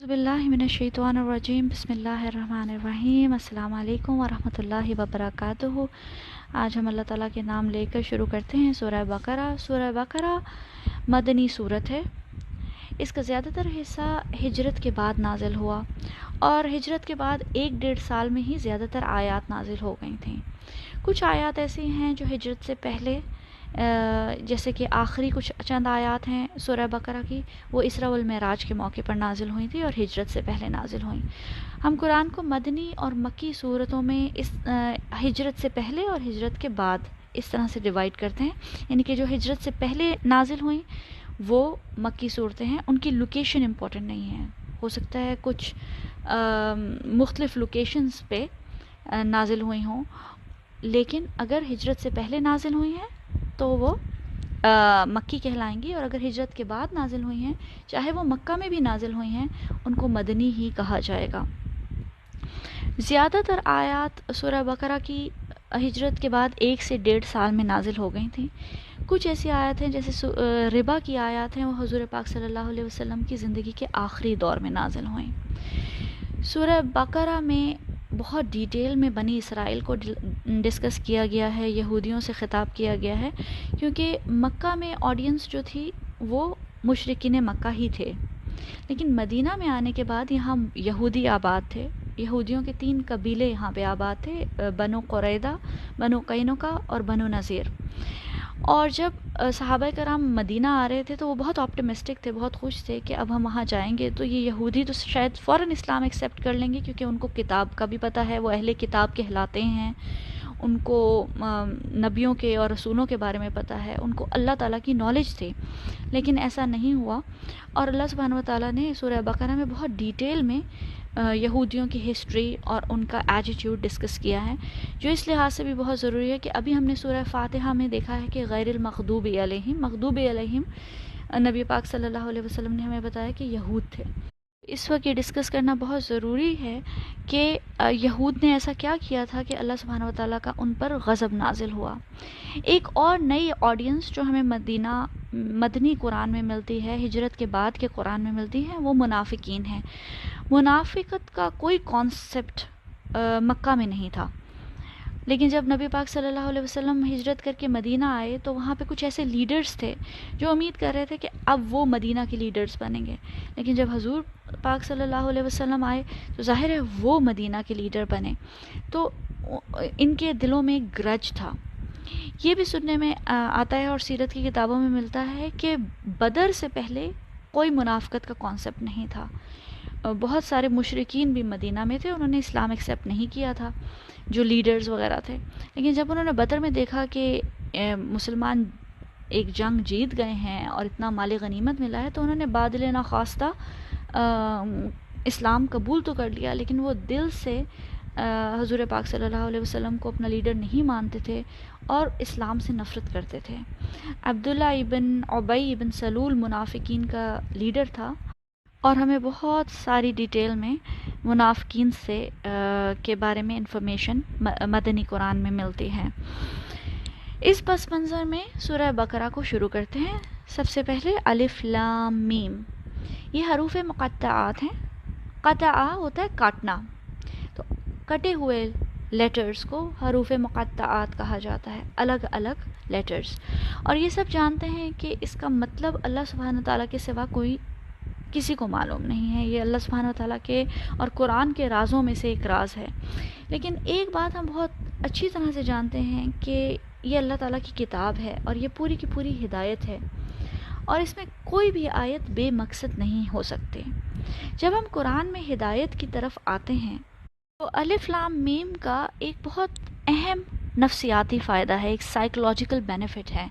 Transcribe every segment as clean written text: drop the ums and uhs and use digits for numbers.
बिल्लाहि मिनश्शैतानिर्रजीम बिस्मिल्लाहिर्रहमानिर्रहीम अस्सलाम वालेकुम वरहमतुल्लाहि वबरकातुहू। आज हम अल्लाह ताला के नाम लेकर शुरू करते हैं सूरह बकरा। सूरह बकरा मदनी सूरत है। इसका ज़्यादातर हिस्सा हिजरत के बाद नाजिल हुआ और हिजरत के बाद 1-1.5 साल में ही ज़्यादातर आयात नाजिल हो गई थीं। कुछ आयात ऐसी हैं जो हिजरत से पहले जैसे कि आखिरी कुछ चंद आयात हैं सूरह बकरा की, वो इसरा वल मेराज के मौके पर नाजिल हुई थी और हिजरत से पहले नाजिल हुई। हम कुरान को मदनी और मक्की सूरतों में इस हिजरत से पहले और हिजरत के बाद इस तरह से डिवाइड करते हैं, यानी कि जो हिजरत से पहले नाजिल हुई वो मक्की सूरतें हैं, उनकी लोकेशन इम्पोर्टेंट नहीं है। हो सकता है कुछ मुख्तलिफ लोकेशंस पे नाजिल हुई हों, लेकिन अगर हिजरत से पहले नाजिल हुई हैं तो वो मक्की कहलाएंगी, और अगर हिजरत के बाद नाजिल हुई हैं, चाहे वो मक्का में भी नाजिल हुई हैं, उनको मदनी ही कहा जाएगा। ज़्यादातर आयात सूरह बकरा की हिजरत के बाद 1 से 1.5 साल में नाजिल हो गई थी। कुछ ऐसी आयत हैं जैसे रिबा की आयत हैं, वो हुज़ूर पाक सल्लल्लाहु अलैहि वसल्लम की ज़िंदगी के आखिरी दौर में नाजिल हुई। सूरह बकरा में बहुत डिटेल में बनी इसराइल को डिस्कस किया गया है, यहूदियों से ख़िताब किया गया है, क्योंकि मक्का में ऑडियंस जो थी वो मुशरिकीन मक्का ही थे, लेकिन मदीना में आने के बाद यहाँ यहूदी आबाद थे। यहूदियों के 3 कबीले यहाँ पे आबाद थे, बनु कुरैदा, बनु कैनुका और बनु नज़ीर। और जब सहाबा कराम मदीना आ रहे थे तो वो बहुत ऑप्टिमिस्टिक थे, बहुत खुश थे कि अब हम वहाँ जाएंगे तो ये यहूदी तो शायद फ़ौरन इस्लाम एक्सेप्ट कर लेंगे, क्योंकि उनको किताब का भी पता है, वो अहले किताब कहलाते हैं, उनको नबियों के और रसूलों के बारे में पता है, उनको अल्लाह ताला की नॉलेज थी। लेकिन ऐसा नहीं हुआ, और अल्लाह सुब्हानहू व तआला ने सूरह बकरा में बहुत डिटेल में यहूदियों की हिस्ट्री और उनका एटीट्यूड डिस्कस किया है, जो इस लिहाज से भी बहुत ज़रूरी है कि अभी हमने सूरह फातिहा में देखा है कि गैरिल मग़दूबि अलैहिम नबी पाक सल्लल्लाहु अलैहि वसल्लम ने हमें बताया कि यहूद थे। इस वक्त ये डिस्कस करना बहुत ज़रूरी है कि यहूद ने ऐसा क्या किया था कि अल्लाह सुब्हानहू व तआला का उन पर गज़ब नाजिल हुआ। एक और नई ऑडियंस जो हमें मदनी कुरान में मिलती है, हिजरत के बाद के कुरान में मिलती है, वो मुनाफिकीन है। मुनाफिकत का कोई कॉन्सेप्ट मक्का में नहीं था, लेकिन जब नबी पाक सल्लल्लाहु अलैहि वसल्लम हिजरत करके मदीना आए तो वहाँ पे कुछ ऐसे लीडर्स थे जो उम्मीद कर रहे थे कि अब वो मदीना के लीडर्स बनेंगे, लेकिन जब हुजूर पाक सल्लल्लाहु अलैहि वसल्लम आए तो ज़ाहिर है वो मदीना के लीडर बने, तो इनके दिलों में एक ग्रज था। ये भी सुनने में आता है और सीरत की किताबों में मिलता है कि बदर से पहले कोई मुनाफिकत का कॉन्सेप्ट नहीं था। बहुत सारे मुशरिकीन भी मदीना में थे, उन्होंने इस्लाम एक्सेप्ट नहीं किया था, जो लीडर्स वगैरह थे, लेकिन जब उन्होंने बदर में देखा कि मुसलमान एक जंग जीत गए हैं और इतना माल गनीमत मिला है, तो उन्होंने बादल ना ख्वास्ता इस्लाम कबूल तो कर लिया, लेकिन वो दिल से हुज़ूर पाक सल्लल्लाहु अलैहि वसल्लम को अपना लीडर नहीं मानते थे और इस्लाम से नफ़रत करते थे। अब्दुल्ला इब्न उबई इब्न सलूल मुनाफिकीन का लीडर था, और हमें बहुत सारी डिटेल में मुनाफिकीन से के बारे में इंफॉर्मेशन मदनी कुरान में मिलती है। इस पस मंज़र में सूरह बकरा को शुरू करते हैं। सबसे पहले अलिफ लाम मीम, ये हरूफ मुक़त्तआत हैं। क़त्आ होता है काटना, तो कटे हुए लेटर्स को हरूफ मुक़त्तआत कहा जाता है, अलग अलग लेटर्स। और ये सब जानते हैं कि इसका मतलब अल्लाह सुब्हानहू व तआला के सिवा कोई किसी को मालूम नहीं है, ये अल्लाह सुब्हानहू व तआला के और कुरान के राज़ों में से एक राज है। लेकिन एक बात हम बहुत अच्छी तरह से जानते हैं कि ये अल्लाह ताला की किताब है और ये पूरी की पूरी हिदायत है, और इसमें कोई भी आयत बेमकसद नहीं हो सकती। जब हम कुरान में हिदायत की तरफ आते हैं तो अलिफ लाम मीम का एक बहुत अहम नफ्सियाती फ़ायदा है, एक साइकोलॉजिकल बेनिफिट है।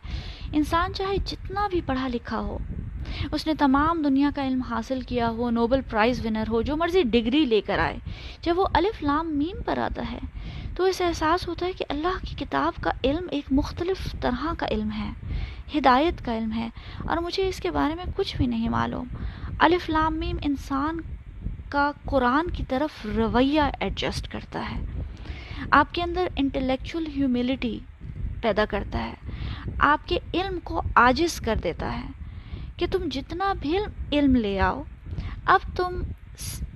इंसान चाहे जितना भी पढ़ा लिखा हो, उसने तमाम दुनिया का इल्म हासिल किया हो, नोबेल प्राइज़ विनर हो, जो मर्ज़ी डिग्री लेकर आए, जब वो अलिफ लाम मीम पर आता है तो इसे एहसास होता है कि अल्लाह की किताब का इल्म एक मुख्तलिफ तरह का इल्म है, हिदायत का इल्म है, और मुझे इसके बारे में कुछ भी नहीं मालूम। अलिफ लाम मीम इंसान का कुरान की तरफ रवैया एडजस्ट करता है, आपके अंदर इंटेलेक्चुअल ह्यूमिलिटी पैदा करता है, आपके इल्म को आजिज़ कर देता है कि तुम जितना भी इल्म ले आओ, अब तुम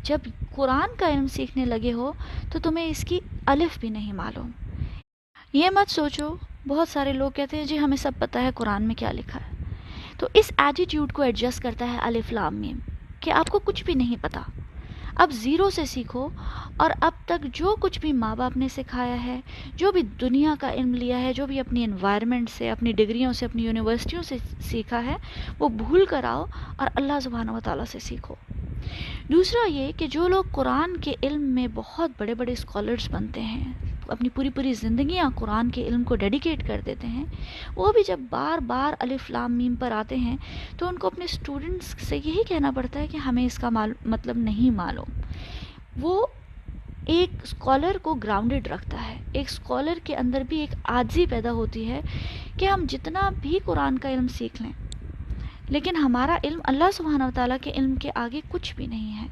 جب قرآن کا علم سیکھنے لگے ہو تو تمہیں اس کی الف بھی نہیں معلوم. یہ مت سوچو، بہت سارے لوگ کہتے ہیں جی ہمیں سب پتہ ہے قرآن میں کیا لکھا ہے. تو اس ایٹیٹیوڈ کو ایڈجسٹ کرتا ہے الف لام میم کہ آپ کو کچھ بھی نہیں پتہ. اب زیرو سے سیکھو، اور اب تک جو کچھ بھی ماں باپ نے سکھایا ہے، جو بھی دنیا کا علم لیا ہے، جو بھی اپنی انوائرمنٹ سے، اپنی ڈگریوں سے، اپنی یونیورسٹیوں سے سیکھا ہے، وہ بھول کر آؤ اور اللہ سبحانہ و تعالیٰ سے سیکھو. دوسرا یہ کہ جو لوگ قرآن کے علم میں بہت بڑے بڑے اسکالرز بنتے ہیں، اپنی پوری پوری زندگیاں قرآن کے علم کو ڈیڈیکیٹ کر دیتے ہیں، وہ بھی جب بار بار الف لام میم پر آتے ہیں تو ان کو اپنے اسٹوڈنٹس سے یہی کہنا پڑتا ہے کہ ہمیں اس کا مطلب نہیں معلوم. وہ ایک اسکالر کو گراؤنڈڈ رکھتا ہے. ایک اسکالر کے اندر بھی ایک عاجزی پیدا ہوتی ہے کہ ہم جتنا بھی قرآن کا علم سیکھ لیں لیکن ہمارا علم اللہ سبحانہ و تعالیٰ کے علم کے آگے کچھ بھی نہیں ہے.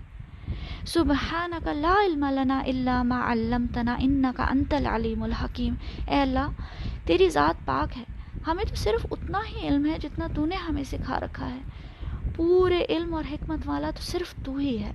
سبحانک لا علم لنا الا ما علمتنا انک انت العلیم الحکیم. اے اللہ تیری ذات پاک ہے، ہمیں تو صرف اتنا ہی علم ہے جتنا تو نے ہمیں سکھا رکھا ہے. پورے علم اور حکمت والا تو صرف تو ہی ہے.